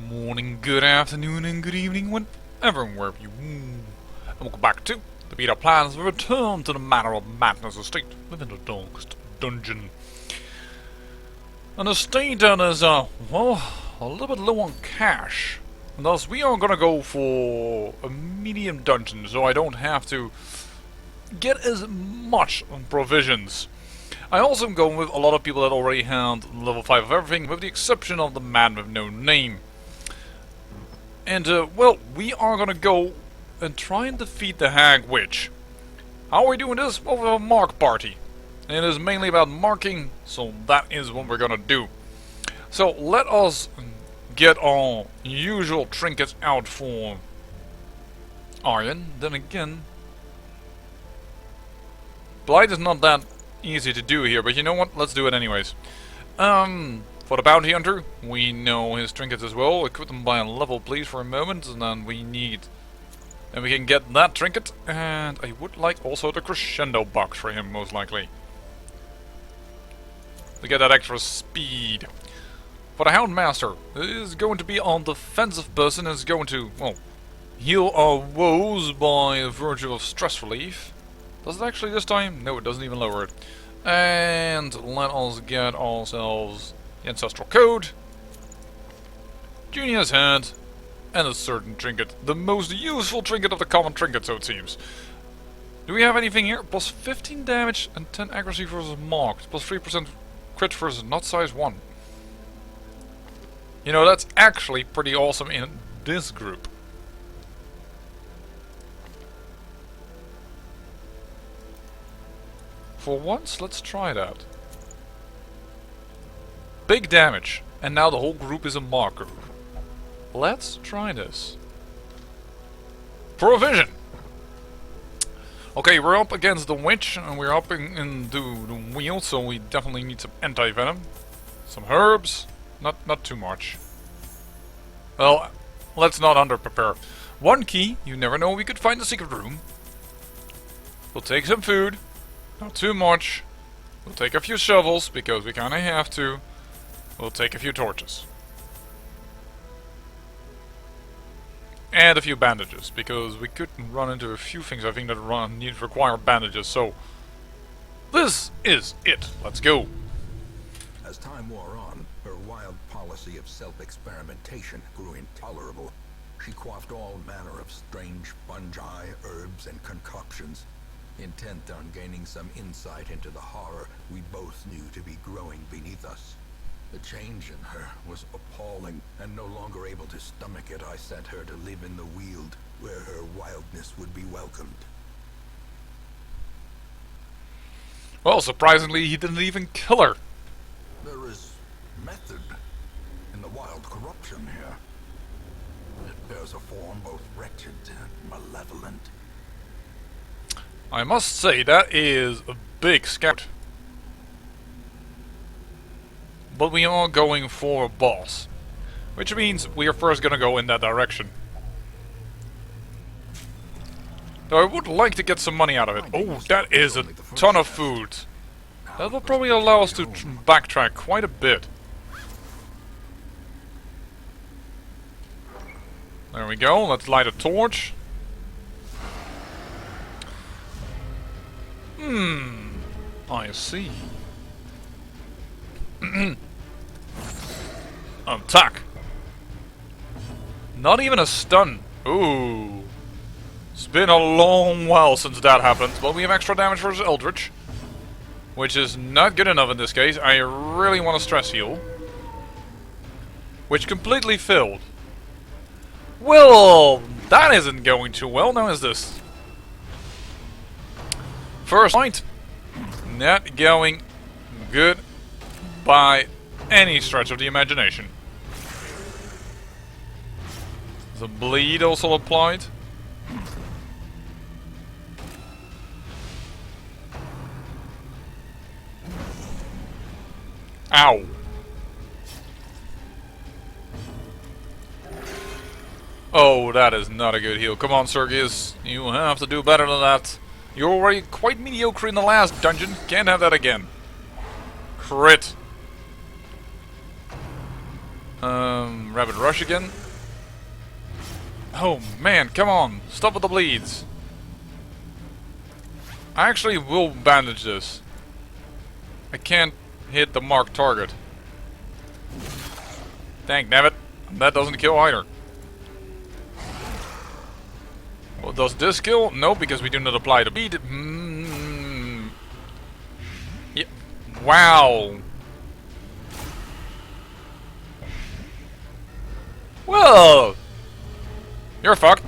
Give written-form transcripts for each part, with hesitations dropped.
morning, good afternoon, and good evening, whenever and wherever you and welcome back to the Beta Plans Return to the Manor of Madness Estate within the Darkest Dungeon. An estate that is, well, a little bit low on cash. And thus, we are gonna go for a medium dungeon, so I don't have to get as much on provisions. I also am going with a lot of people that already had level 5 of everything, with the exception of the man with no name. And, well, we are gonna go and try and defeat the Hag Witch. How are we doing this? Well, with a mark party. And it is mainly about marking, so that is what we're gonna do. So, let us get our usual trinkets out for Aryan. Then again, Blight is not that easy to do here, but you know what? Let's do it anyways. For the Bounty Hunter, we know his trinkets as well. Equip them by a level, please, for a moment, and then we need... And we can get that trinket, and I would like also the Crescendo box for him, most likely. To get that extra speed. For the Houndmaster, it is going to be on defensive person, is going to, well, heal our woes by virtue of stress relief. Does it actually this time? No, it doesn't even lower it. And let us get ourselves the Ancestral Code, Junior's Head, and a certain trinket. The most useful trinket of the common trinket, so it seems. Do we have anything here? Plus 15 damage and 10 accuracy versus marked. Plus 3% crit versus not size 1. You know, that's actually pretty awesome in this group. For once, let's try that. Big damage, and now the whole group is a marker. Let's try this. Provision! Okay, we're up against the witch, and we're up into the wheel, so we definitely need some anti-venom. Some herbs, not too much. Well, let's not under-prepare. One key, you never know, we could find the secret room. We'll take some food. Not too much. We'll take a few shovels, because we kinda have to. We'll take a few torches. And a few bandages, because we could run into a few things I think that require bandages, so... This is it. Let's go. As time wore on, her wild policy of self-experimentation grew intolerable. She quaffed all manner of strange fungi, herbs, and concoctions, intent on gaining some insight into the horror we both knew to be growing beneath us. The change in her was appalling, and no longer able to stomach it, I sent her to live in the Weald, where her wildness would be welcomed. Well, surprisingly, he didn't even kill her. There is method in the wild corruption here. It bears a form both wretched and malevolent. I must say, that is a big scout. But we are going for a boss. Which means we are first gonna go in that direction. Though I would like to get some money out of it. Oh, that is a ton of food. That will probably allow us to backtrack quite a bit. There we go, let's light a torch. I see. Attack. Not even a stun. Ooh. It's been a long while since that happened, but we have extra damage versus Eldritch, which is not good enough in this case. I really want to stress heal, which completely failed. Well, that isn't going too well, now is this? First point, not going good by any stretch of the imagination. The bleed also applied. Ow. Oh, that is not a good heal. Come on, Sergius. You have to do better than that. You're already quite mediocre in the last dungeon. Can't have that again. Crit. Rapid rush again. Oh man, come on, stop with the bleeds. I actually will bandage this. I can't hit the marked target. Dang nabbit, that doesn't kill either. Well, does this kill? No, because we do not apply the bead. Yeah. Wow. Well, you're fucked.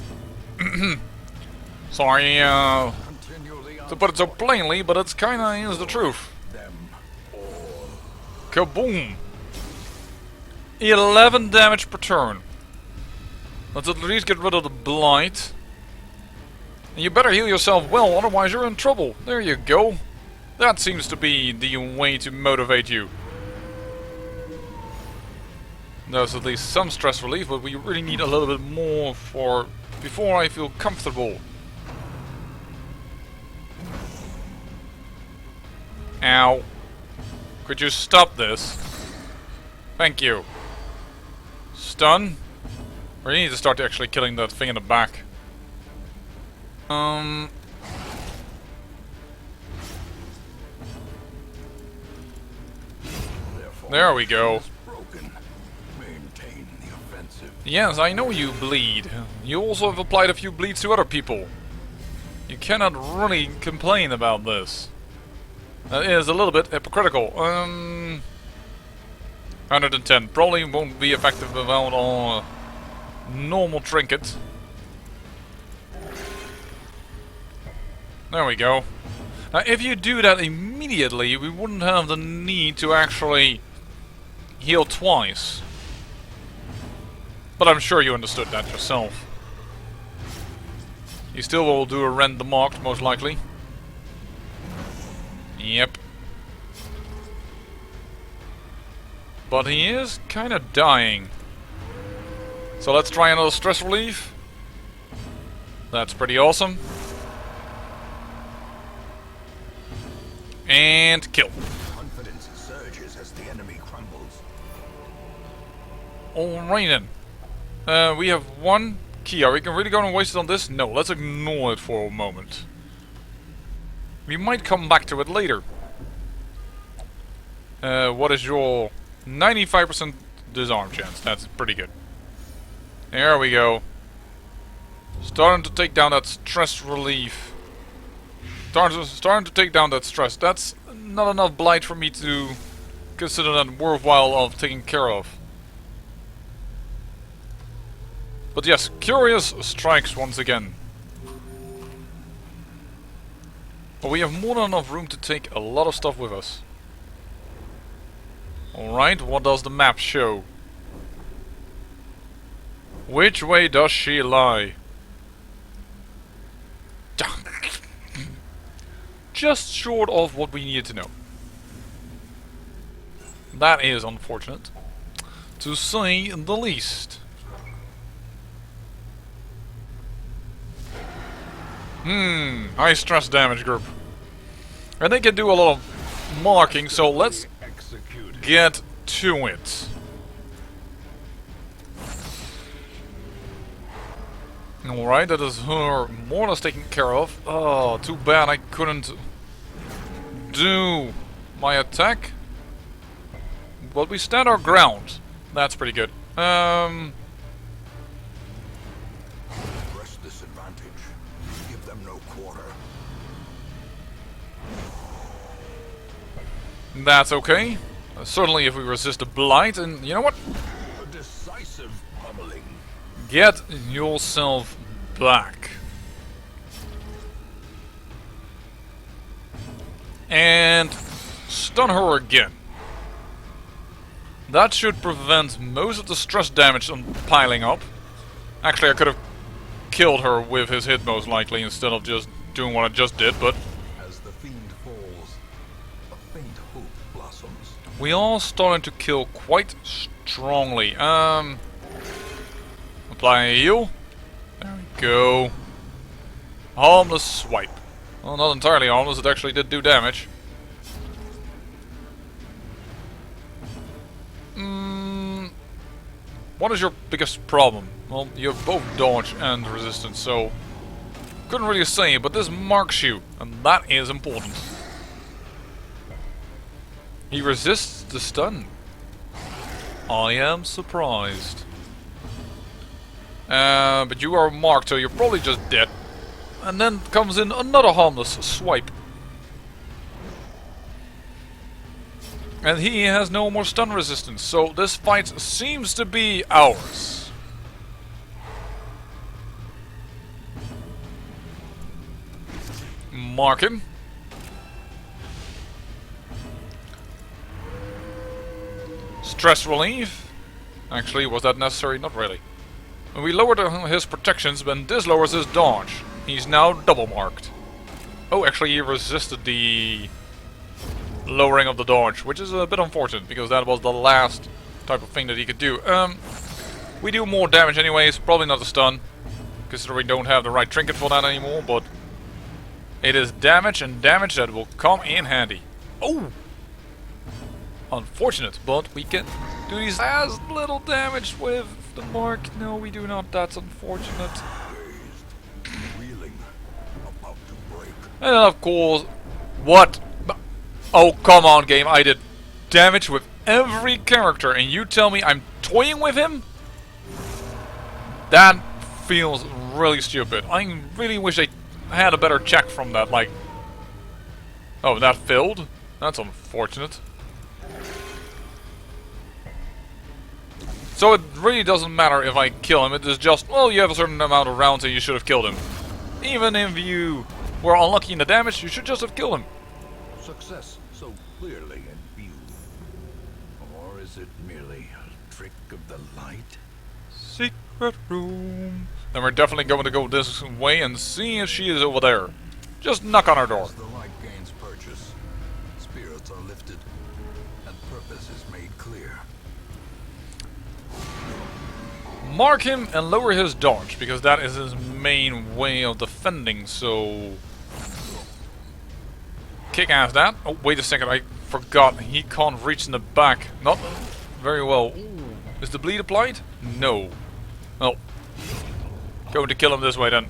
Sorry, to put it so plainly, but it's kinda is the truth. Kaboom! 11 damage per turn. Let's at least get rid of the blight. And you better heal yourself well, otherwise you're in trouble. There you go. That seems to be the way to motivate you. There's at least some stress relief, but we really need a little bit more before I feel comfortable. Ow. Could you stop this? Thank you. Stun? Or you need to start actually killing that thing in the back. There we go. Yes, I know you bleed. You also have applied a few bleeds to other people. You cannot really complain about this. That is a little bit hypocritical. 110 probably won't be effective without a normal trinket. There we go. Now, if you do that immediately, we wouldn't have the need to actually heal twice. But I'm sure you understood that yourself. You still will do a rend the marked, most likely. Yep. But he is kind of dying. So let's try another stress relief. That's pretty awesome. And kill. Confidence surges as the enemy crumbles. Alright then. We have one key. Are we really going to waste it on this? No, let's ignore it for a moment. We might come back to it later. What is your 95% disarm chance? That's pretty good. There we go. Starting to take down that stress relief. Starting to take down that stress. That's not enough blight for me to consider that worthwhile of taking care of. But yes, Curious strikes once again. But we have more than enough room to take a lot of stuff with us. Alright, what does the map show? Which way does she lie? Just short of what we needed to know. That is unfortunate, to say the least. High stress damage group. And they can do a lot of marking, so let's get to it. Alright, that is her more or less taken care of. Oh, too bad I couldn't do my attack. But we stand our ground. That's pretty good. Press this advantage. Give them no quarter. That's okay. Certainly if we resist a blight, and you know what? A decisive pummeling. Get yourself back. And stun her again. That should prevent most of the stress damage from piling up. Actually, I could have killed her with his hit most likely instead of just doing what I just did, but As the fiend falls, a faint hope blossoms. we are starting to kill quite strongly. Apply a heal. There we go. Harmless swipe. Well, not entirely harmless, it actually did do damage. What is your biggest problem? Well, you have both dodge and resistance, so couldn't really say, but this marks you, and that is important. He resists the stun. I am surprised. But you are marked, so you're probably just dead. And then comes in another harmless swipe. And he has no more stun resistance, so this fight seems to be ours. Mark him. Stress relief. Actually, was that necessary? Not really. We lowered his protections, but this lowers his dodge. He's now double marked. Oh, actually he resisted the lowering of the dodge, which is a bit unfortunate, because that was the last type of thing that he could do. We do more damage anyways, probably not the stun, considering we don't have the right trinket for that anymore, but it is damage, and damage that will come in handy. Oh! Unfortunate, but we can do these as little damage with the mark. No, we do not. That's unfortunate. Reeling, about to break. And of course, what? Oh, come on, game. I did damage with every character, and you tell me I'm toying with him? That feels really stupid. I really wish I had a better check from that. Like, oh, that failed? That's unfortunate. So it really doesn't matter if I kill him, it is just, well, you have a certain amount of rounds and you should have killed him. Even if you were unlucky in the damage, you should just have killed him. Success so clearly in view. Or is it merely a trick of the light? Secret room. Then we're definitely going to go this way and see if she is over there. Just knock on her door. As the light gains purchase, spirits are lifted, and purpose is made clear. Mark him and lower his dodge, because that is his main way of defending, so... Kick ass that. Oh, wait a second, I forgot. He can't reach in the back. Not very well. Ooh. Is the bleed applied? No. Well, going to kill him this way then.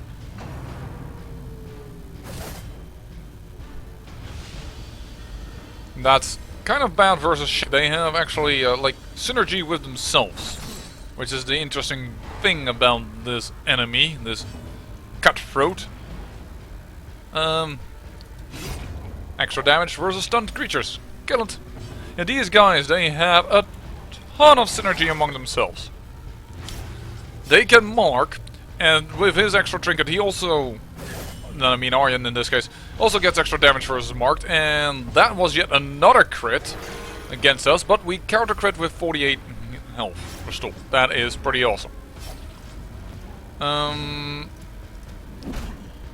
That's kind of bad versus shit. They have actually, like, synergy with themselves. Which is the interesting thing about this enemy, this cutthroat. Extra damage versus stunned creatures. Kill it. And these guys, they have a ton of synergy among themselves. They can mark, and with his extra trinket, he also... No, I mean Aryan in this case, also gets extra damage versus marked, and that was yet another crit against us, but we counter crit with 48 health restored. That is pretty awesome. And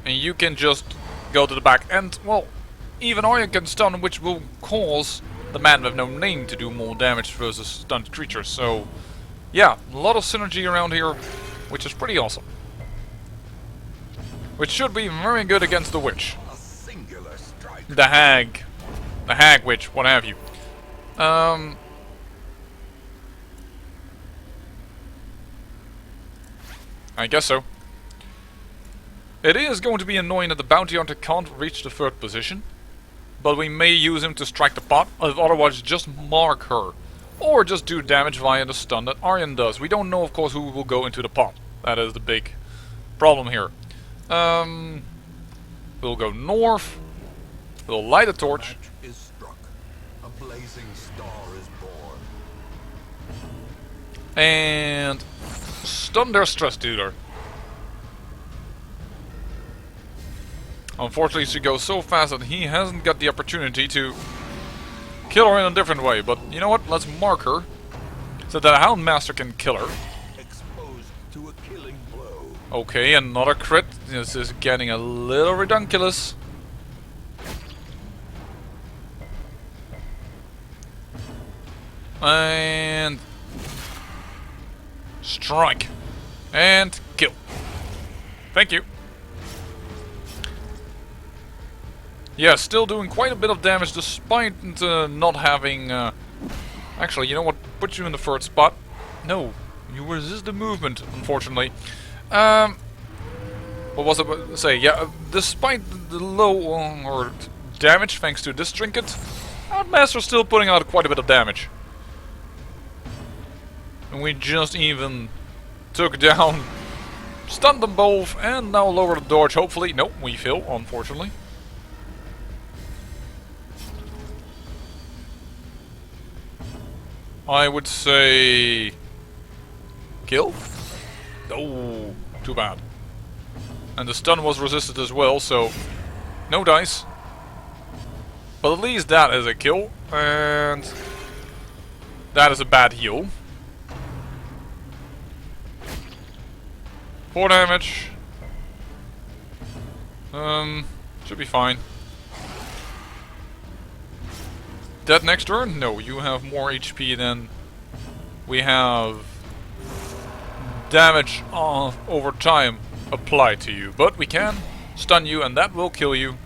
you can just go to the back, and, well, even Arya can stun, which will cause the man with no name to do more damage versus stunned creatures. So, yeah, a lot of synergy around here, which is pretty awesome. Which should be very good against the witch. A singular strike. The hag. The hag witch, what have you. I guess so. It is going to be annoying that the bounty hunter can't reach the third position. But we may use him to strike the pot, otherwise just mark her. Or just do damage via the stun that Aryan does. We don't know, of course, who will go into the pot. That is the big problem here. We'll go north. We'll light a torch. Match is struck. A blazing star is born. And stun their stress dealer. Unfortunately, she goes so fast that he hasn't got the opportunity to kill her in a different way. But you know what? Let's mark her so that a Houndmaster can kill her. Exposed to a killing blow. Okay, another crit. This is getting a little redunculous. And strike. And kill. Thank you. Yeah, still doing quite a bit of damage despite not having... Actually, you know what? Put you in the third spot. No. You resist the movement, unfortunately. What was I about to say? Yeah, despite the low or damage thanks to this trinket, our master's still putting out quite a bit of damage. And we just even took down, stunned them both, and now lower the dodge, hopefully. Nope, we fail, unfortunately. I would say... kill? Oh, too bad. And the stun was resisted as well, so no dice. But at least that is a kill, and that is a bad heal. 4 damage. Should be fine. Dead next turn? No, you have more HP than we have damage over time applied to you. But we can stun you and that will kill you.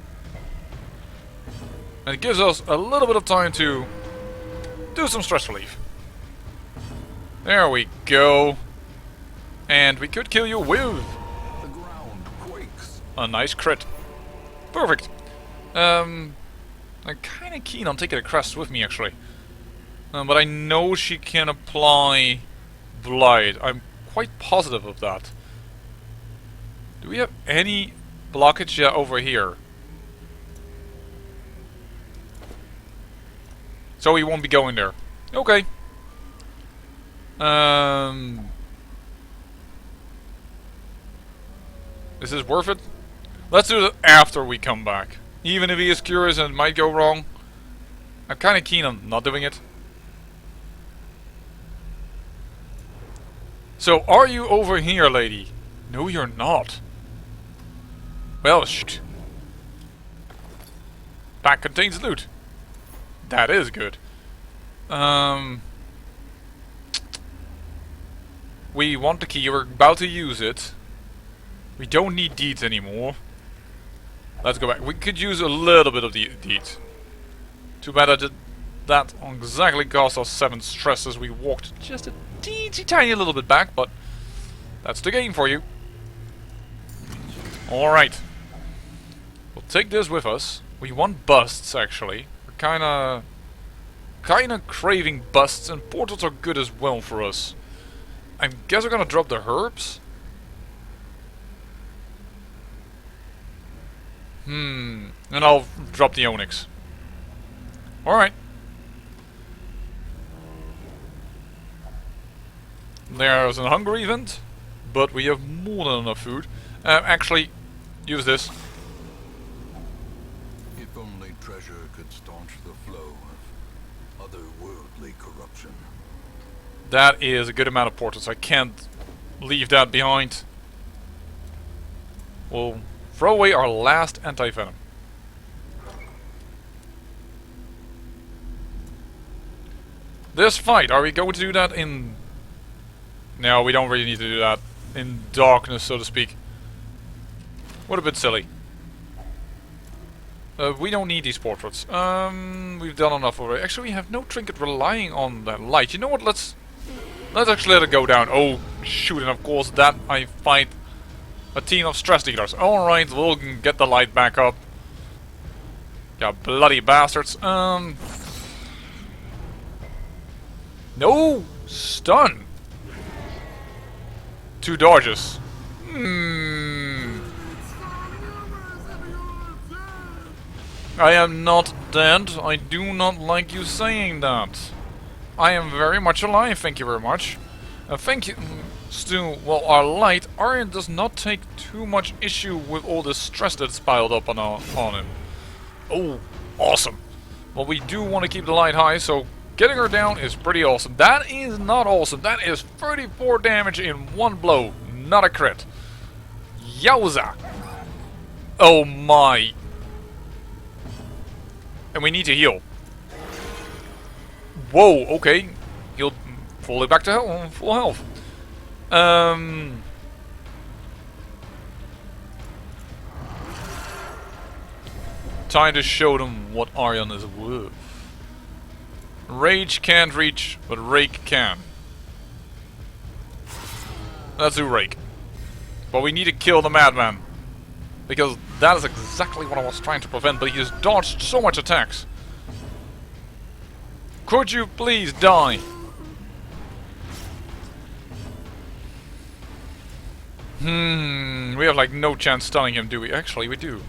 And it gives us a little bit of time to do some stress relief. There we go. And we could kill you with The ground quakes. a nice crit. Perfect. I'm kind of keen on taking a crest with me, actually. But I know she can apply Blight. I'm quite positive of that. Do we have any blockage? Yeah, over here. So we won't be going there. Okay. Is this worth it? Let's do it after we come back. Even if he is curious and it might go wrong, I'm kind of keen on not doing it. So, are you over here, lady? No, you're not. Well, shoot. Pack contains loot. That is good. We want the key, we're about to use it. We don't need deeds anymore. Let's go back. We could use a little bit of the deeds. Too bad I did that exactly cost us 7 stress as we walked just a teensy tiny little bit back, but that's the game for you. Alright. We'll take this with us. We want busts, actually. We're kinda craving busts, and portals are good as well for us. I guess we're gonna drop the herbs. And I'll drop the onyx. Alright. There's a hunger event, but we have more than enough food. Actually, use this. If only treasure could staunch the flow of otherworldly corruption. That is a good amount of portals. I can't leave that behind. We'll throw away our last anti-venom. This fight, are we going to do that in... No, we don't really need to do that in darkness, so to speak. What a bit silly. We don't need these portraits. We've done enough already. Actually, we have no trinket relying on that light. You know what? Let's actually let it go down. Oh, shoot! And of course, that I fight a team of stress dealers. All right, we'll get the light back up. Yeah, bloody bastards. No stun. 2 dodges. I am not dead. I do not like you saying that. I am very much alive, thank you very much. Thank you, Stu. Well, our light, Aryan does not take too much issue with all the stress that's piled up on him. Oh, awesome. Well, we do want to keep the light high, so getting her down is pretty awesome. That is not awesome. That is 34 damage in one blow. Not a crit. Yowza. Oh my. And we need to heal. Whoa, okay. Healed fully back to full health. Time to show them what Aryan is worth. Rage can't reach, but Rake can. Let's do Rake. But we need to kill the madman. Because that is exactly what I was trying to prevent, but he has dodged so much attacks. Could you please die? We have like no chance stunning him, do we? Actually, we do.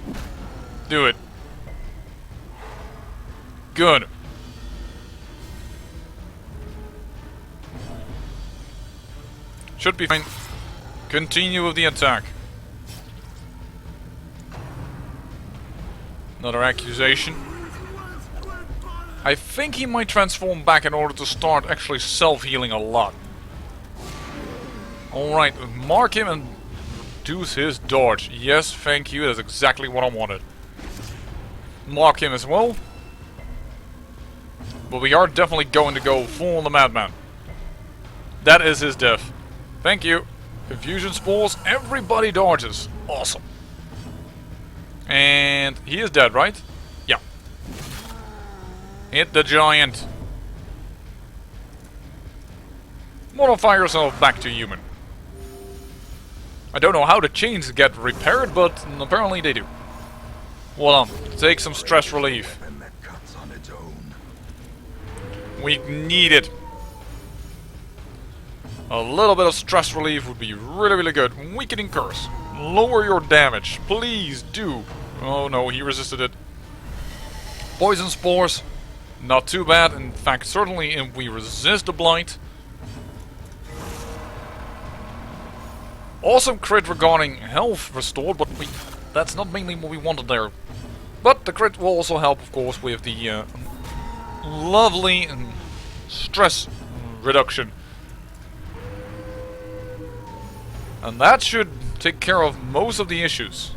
Do it. Good. Should be fine. Continue with the attack. Another accusation. I think he might transform back in order to start actually self-healing a lot. Alright, mark him and reduce his dodge. Yes, thank you, that's exactly what I wanted. Mark him as well. But we are definitely going to go full on the madman. That is his death. Thank you. Confusion spores, everybody dodges. Awesome. And he is dead, right? Yeah. Hit the giant. Modify yourself back to human. I don't know how the chains get repaired, but apparently they do. Well, take some stress relief. And that cuts on its own. We need it. A little bit of stress relief would be really, really good. Weakening curse. Lower your damage. Please do. Oh no, he resisted it. Poison spores. Not too bad. In fact, certainly if we resist the blight. Awesome crit regarding health restored, but that's not mainly what we wanted there. But the crit will also help, of course, with the lovely stress reduction. And that should take care of most of the issues.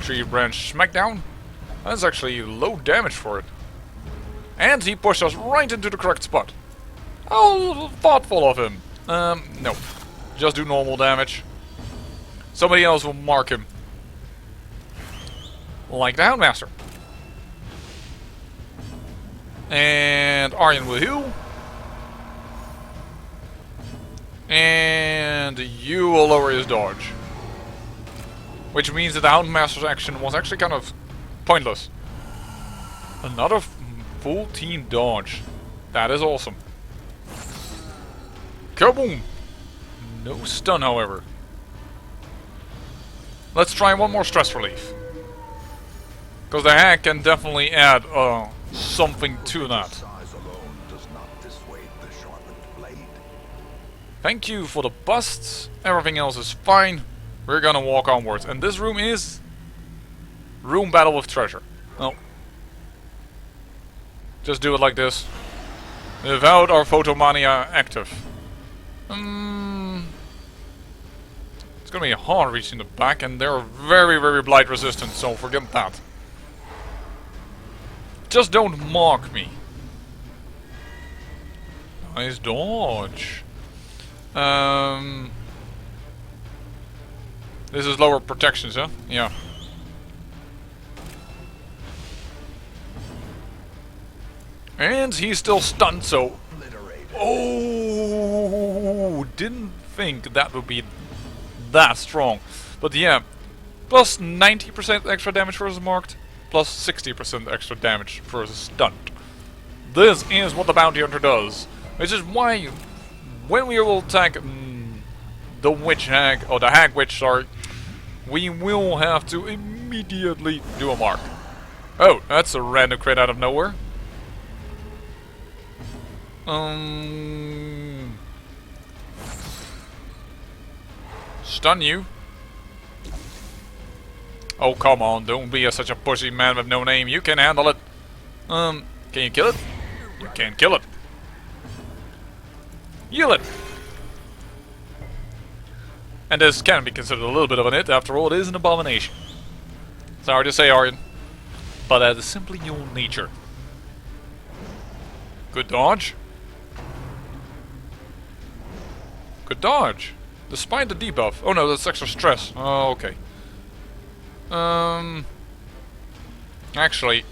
Tree branch smackdown. That's actually low damage for it. And he pushed us right into the correct spot. How thoughtful of him. No. Just do normal damage. Somebody else will mark him. Like the Houndmaster. And Aryan will heal. And you will lower his dodge. Which means that the Houndmaster's action was actually kind of pointless. Another full team dodge. That is awesome. Kaboom! No stun, however. Let's try one more stress relief. Because the hack can definitely add something to that. Size alone does not dissuade the sharpened blade. Thank you for the busts. Everything else is fine. We're gonna walk onwards. And this room is... Room Battle with Treasure. No. Just do it like this. Without our Photomania active. It's gonna be hard reaching the back, and they're very, very blight resistant, so forget that. Just don't mark me. Nice dodge. This is lower protections, huh? Yeah. And he's still stunned, so... Oh, didn't think that would be that strong. But yeah, plus 90% extra damage versus marked, plus 60% extra damage versus stunned. This is what the Bounty Hunter does. Which is why, when we will attack the Witch Hag, or the Hag Witch, sorry, we will have to immediately do a mark. Oh, that's a random crit out of nowhere. Stun you. Oh, come on, don't be such a pushy man with no name. You can handle it. Can you kill it? You can't kill it. Heal it. And this can be considered a little bit of an hit. After all, it is an abomination. Sorry to say, Aryan, but that is simply your nature. Good dodge. Good dodge. Despite the debuff. Oh no, that's extra stress. Oh, okay. Actually,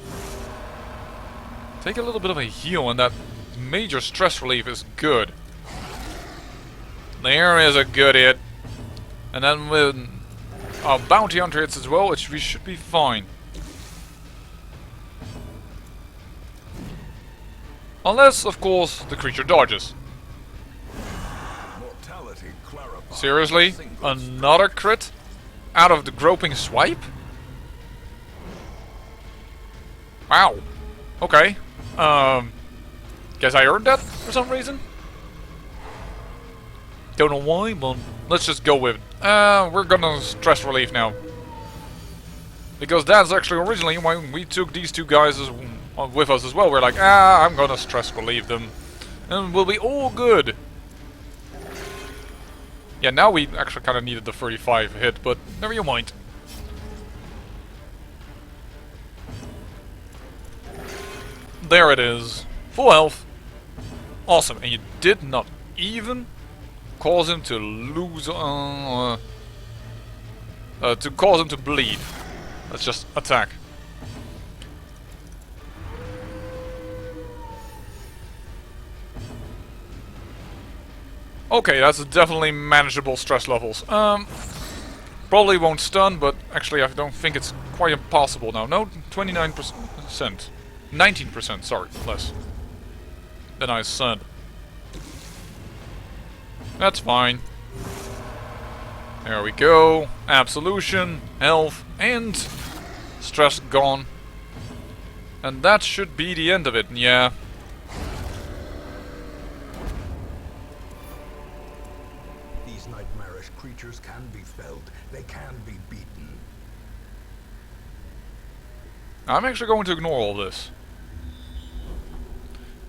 take a little bit of a heal, and that major stress relief is good. There is a good hit. And then when our bounty hunter hits as well, we should be fine. Unless, of course, the creature dodges. Mortality clarified. Seriously? Another crit? Out of the groping swipe? Wow. Okay. Guess I earned that for some reason? Don't know why, but let's just go with it. We're gonna stress relief now. Because that's actually originally why we took these two guys with us as well. We're like, I'm gonna stress relieve them. And we'll be all good. Yeah, now we actually kind of needed the 35 hit, but never you mind. There it is. Full health. Awesome. And you did not even cause him to lose... to cause him to bleed. Let's just attack. Okay, that's definitely manageable stress levels. Probably won't stun, but actually I don't think it's quite impossible now. No, 29%. 19%, sorry, less than I said. That's fine. There we go. Absolution, health, and stress gone. And that should be the end of it, yeah. These nightmarish creatures can be felled. They can be beaten. I'm actually going to ignore all this.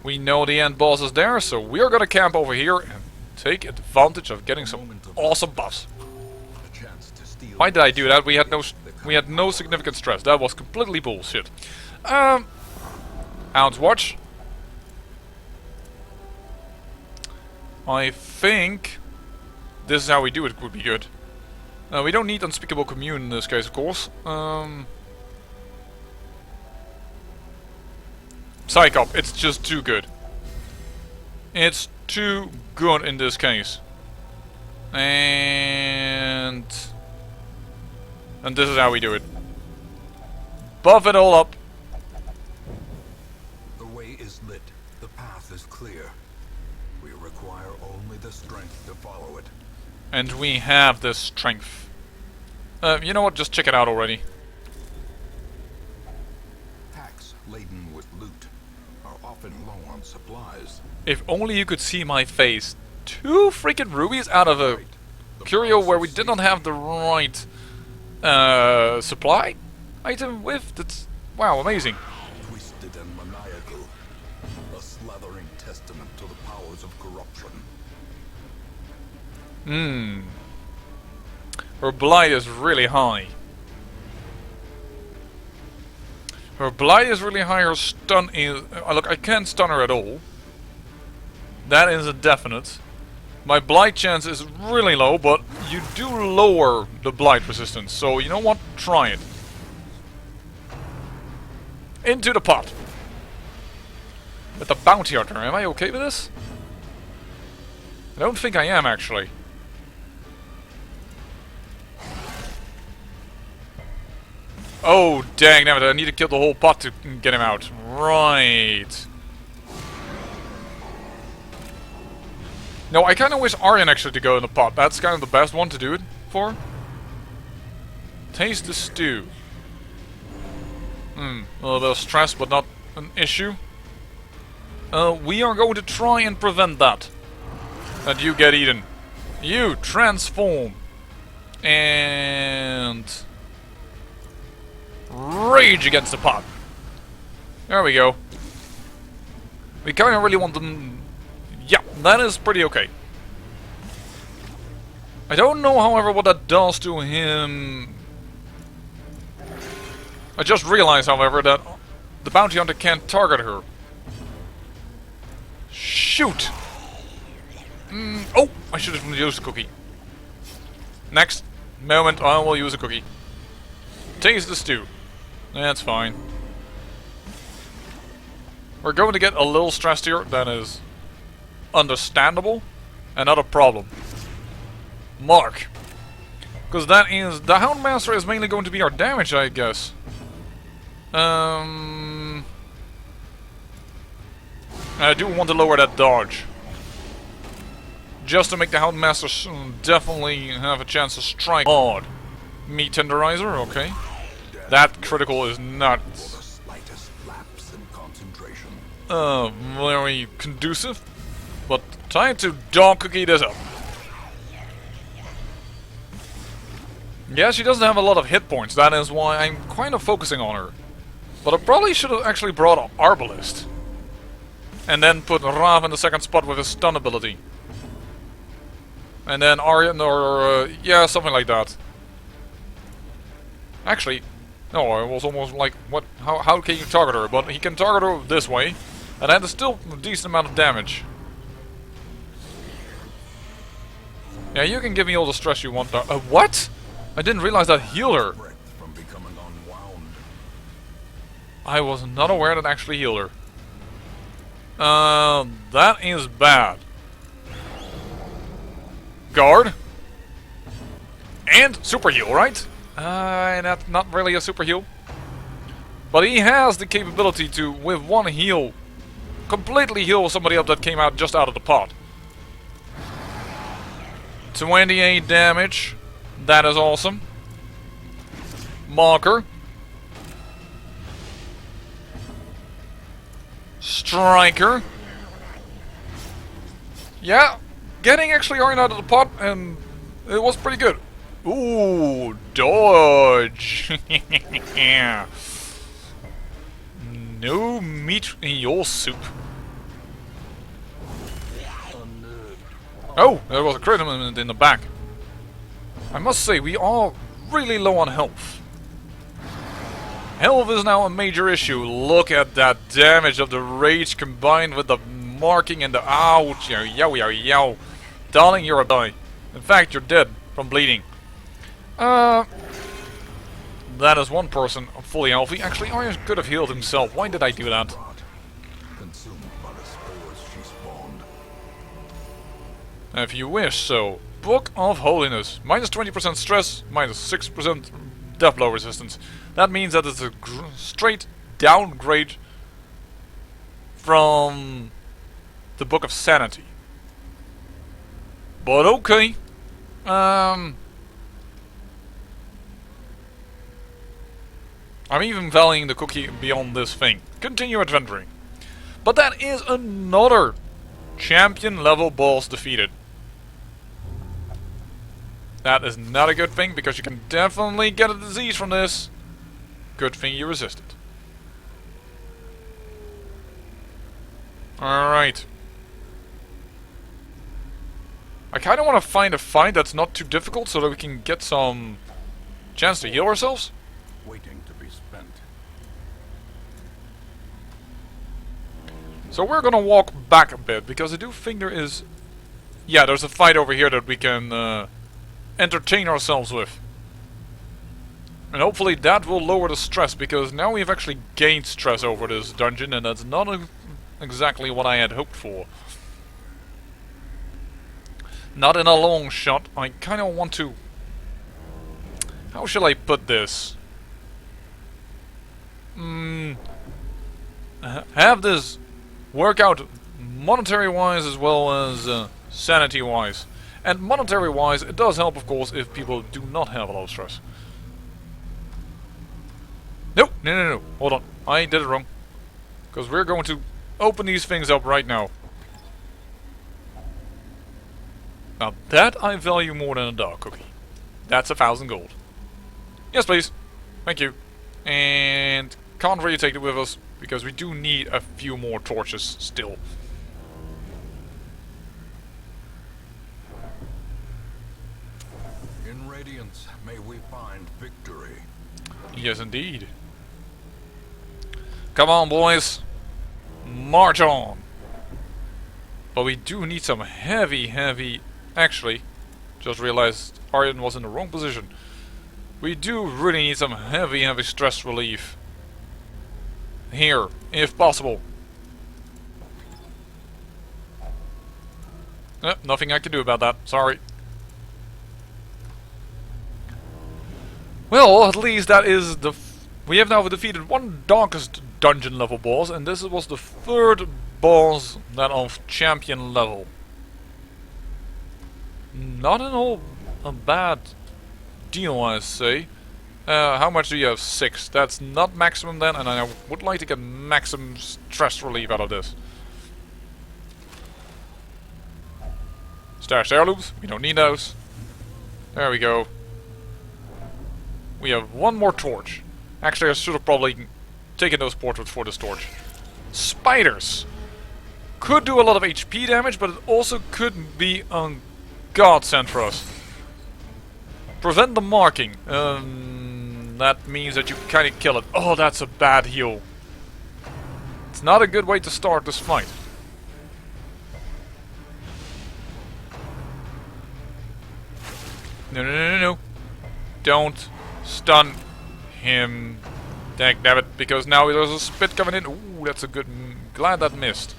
We know the end boss is there, so we're gonna camp over here and take advantage of getting some awesome buffs. Why did I do that? We had no significant stress. That was completely bullshit. Hound's Watch. I think this is how we do it. Would be good. We don't need Unspeakable Commune in this case, of course. Psych Up. It's just too good. It's too good in this case. And this is how we do it. Buff it all up. The way is lit. The path is clear. We require only the strength to follow it. And we have the strength. You know what? Just check it out already. Packs laden with loot are often low on supplies. If only you could see my face. 2 freaking rubies out of a curio where we did not have the right supply item with. That's wow, amazing. Twisted and maniacal. A slathering testament to the powers of corruption. Her blight is really high. Her blight is really high, her stun is... look, I can't stun her at all. That is a definite. My blight chance is really low, but you do lower the blight resistance. So, you know what? Try it. Into the pot. With the bounty hunter. Am I okay with this? I don't think I am, actually. Oh, dang, damn it, I need to kill the whole pot to get him out. Right. No, I kind of wish Aryan actually to go in the pot. That's kind of the best one to do it for. Taste the stew. A little bit of stress, but not an issue. We are going to try and prevent that. That you get eaten. You transform. And... rage against the pot. There we go. We kind of really want them... yeah, that is pretty okay. I don't know, however, what that does to him. I just realized, however, that the bounty hunter can't target her. Shoot! Oh, I should have used a cookie. Next moment, I will use a cookie. Taste the stew. That's fine. We're going to get a little stressed here. That is understandable and not a problem. Mark. Because that is... The Houndmaster is mainly going to be our damage, I guess. I do want to lower that dodge. Just to make the Houndmaster definitely have a chance to strike hard. Meat Tenderizer, okay. That critical is not... very conducive. But time to dog cookie this up. Yeah, she doesn't have a lot of hit points. That is why I'm kind of focusing on her. But I probably should have actually brought an Arbalist. And then put Rav in the second spot with his stun ability. And then Aryan or... yeah, something like that. Actually, no, I was almost like, what? How can you target her? But he can target her this way. And that is still a decent amount of damage. Yeah, you can give me all the stress you want. What? I didn't realize that healed her. I was not aware that actually healed her. That is bad. Guard. And super heal, right? That's not really a super heal. But he has the capability to, with one heal, completely heal somebody up that came out just out of the pot. 28 damage. That is awesome. Marker. Striker. Yeah, getting actually Aryan out of the pot, and it was pretty good. Ooh, dodge. No meat in your soup. Oh, there was a crit element in the back. I must say, we are really low on health. Health is now a major issue. Look at that damage of the rage combined with the marking and the ouch. Yow, yow, yow, yow. Darling, you're a die. In fact, you're dead from bleeding. That is one person fully healthy. Actually, Aryan could have healed himself. Why did I do that? If you wish, so. Book of Holiness. Minus 20% stress, minus 6% death blow resistance. That means that it's a straight downgrade from the Book of Sanity. But okay. I'm even valuing the cookie beyond this thing. Continue adventuring. But that is another champion level boss defeated. That is not a good thing, because you can definitely get a disease from this. Good thing you resisted. Alright. I kind of want to find a fight that's not too difficult so that we can get some chance to heal ourselves. Waiting to be spent. So we're gonna walk back a bit, because I do think there is... Yeah, there's a fight over here that we can entertain ourselves with. And hopefully that will lower the stress, because now we've actually gained stress over this dungeon, and that's not exactly what I had hoped for. Not in a long shot. I kind of want to... How shall I put this? Have this work out monetary-wise as well as sanity-wise. And monetary-wise, it does help, of course, if people do not have a lot of stress. No, no, no, no. Hold on. I did it wrong. Because we're going to open these things up right now. Now that I value more than a dog cookie. That's 1,000 gold. Yes, please. Thank you. And can't really take it with us, because we do need a few more torches still. In Radiance, may we find victory. Yes, indeed. Come on, boys. March on. But we do need some heavy... Actually, just realized Aryan was in the wrong position. We do really need some heavy stress relief. Here, if possible. Nothing I can do about that. Sorry. Well, at least that is the... we have now defeated one darkest dungeon level boss, and this was the third boss that of champion level. Not at all a bad deal, I say. How much do you have? 6. That's not maximum then, and I would like to get maximum stress relief out of this. Stash heirlooms, we don't need those. There we go. We have one more torch. Actually, I should have probably taken those portraits for this torch. Spiders! Could do a lot of HP damage, but it also could be a godsend for us. Prevent the marking. That means that you kind of kill it. Oh, that's a bad heal. It's not a good way to start this fight. No, no, no, no, no. Don't stun him. Dagnabbit, because now there's a spit coming in. Ooh, that's a good... glad that missed.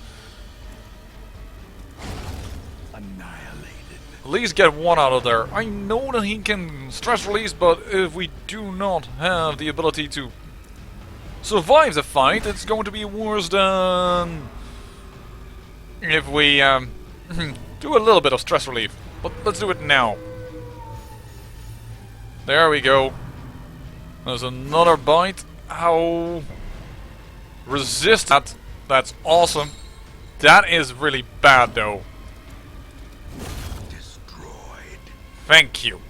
Annihilated. At least get one out of there. I know that he can stress release, but if we do not have the ability to survive the fight, it's going to be worse than if we do a little bit of stress relief. But let's do it now. There we go. There's another bite. Ow. Resist that. That's awesome. That is really bad though. Destroyed. Thank you.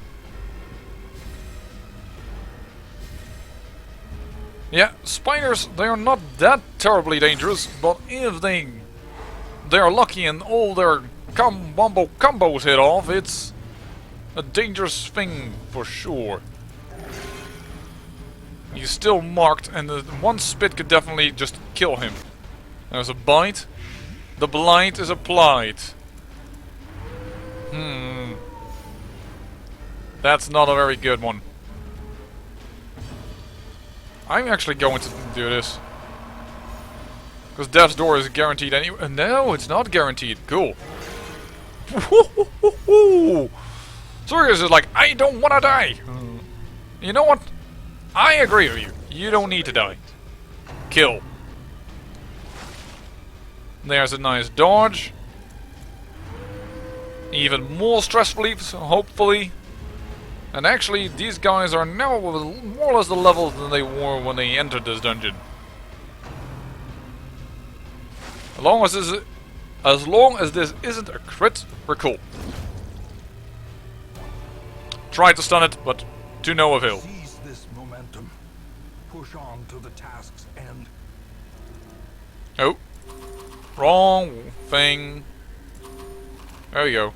Yeah, spiders, they are not that terribly dangerous, but if they are lucky and all their combos hit off, it's a dangerous thing for sure. He's still marked, and the one spit could definitely just kill him. There's a bite. The blind is applied. That's not a very good one. I'm actually going to do this. Because Death's Door is guaranteed anyway. No, it's not guaranteed. Cool. Sirius is like, I don't want to die. You know what? I agree with you. You don't need to die. Kill. There's a nice dodge. Even more stress reliefs, hopefully. And actually, these guys are now more or less the level than they were when they entered this dungeon. As long as this isn't a crit, we're cool. Tried to stun it, but to no avail. Seize this momentum. Push on to the task's end. Oh. Wrong thing. There you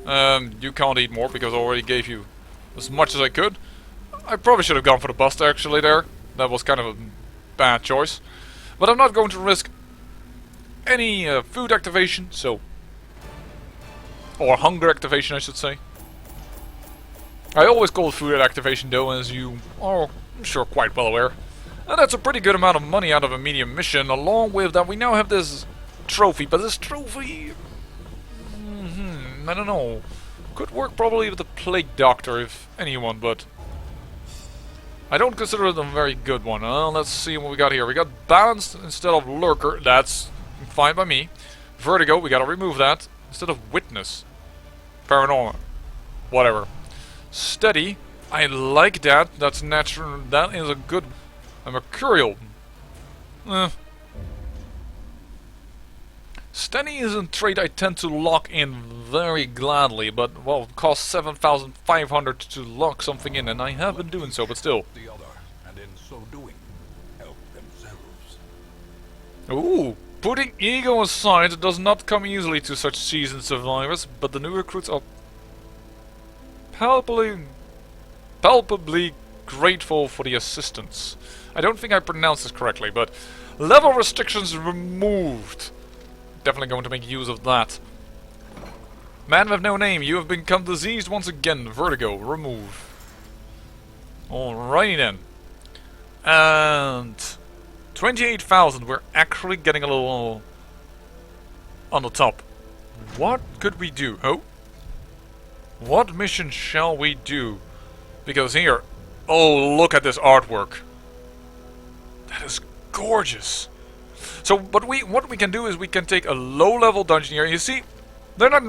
go. You can't eat more because I already gave you as much as I could. I probably should have gone for the bust actually there. That was kind of a bad choice. But I'm not going to risk any food activation, so... or hunger activation, I should say. I always call it food activation though, as you are, I'm sure, quite well aware. And that's a pretty good amount of money out of a medium mission, along with that we now have this trophy. But this trophy... I don't know. Could work probably with the Plague Doctor, if anyone, but... I don't consider it a very good one. Let's see what we got here. We got Balanced instead of Lurker. That's fine by me. Vertigo, we gotta remove that. Instead of Witness. Paranormal. Whatever. Steady. I like that. That's natural. That is a good... Mercurial. Steady is a trait I tend to lock in very gladly, but, well, it costs 7,500 to lock something in, and I have been doing so, but still. The other, and in so doing, help themselves. Ooh, putting ego aside does not come easily to such seasoned survivors, but the new recruits are palpably grateful for the assistance. I don't think I pronounced this correctly, but level restrictions removed. Definitely going to make use of that. Man with no name, you have become diseased once again. Vertigo, remove. Alrighty then. And 28,000, we're actually getting a little on the top. What could we do? Oh. What mission shall we do? Because here, Oh, look at this artwork. That is gorgeous. So, what we can do is we can take a low-level dungeon here. You see, they're not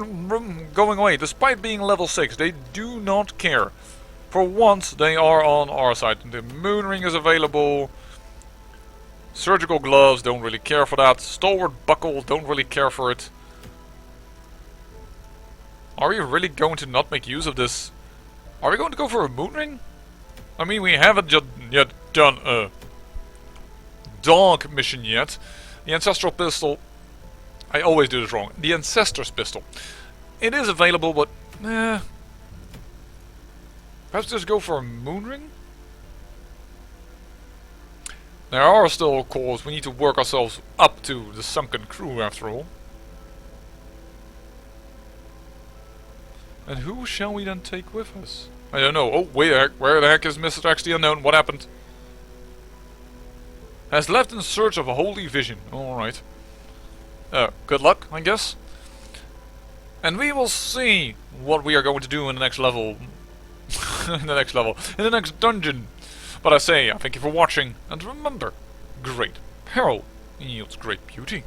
going away. Despite being level 6, they do not care. For once, they are on our side. The moon ring is available. Surgical gloves, don't really care for that. Stalwart buckle, don't really care for it. Are we really going to not make use of this? Are we going to go for a moon ring? I mean, we haven't yet done a dog mission yet. The ancestral pistol. I always do this wrong. The ancestor's pistol. It is available, but perhaps just go for a moon ring? There are still calls. We need to work ourselves up to the sunken crew after all. And who shall we then take with us? I don't know. Oh, wait, where the heck is Mr. X the Unknown? What happened? Has left in search of a holy vision. Alright. Good luck, I guess. And we will see what we are going to do in the next level. In the next dungeon. But I say, I thank you for watching, and remember, great peril yields great beauty.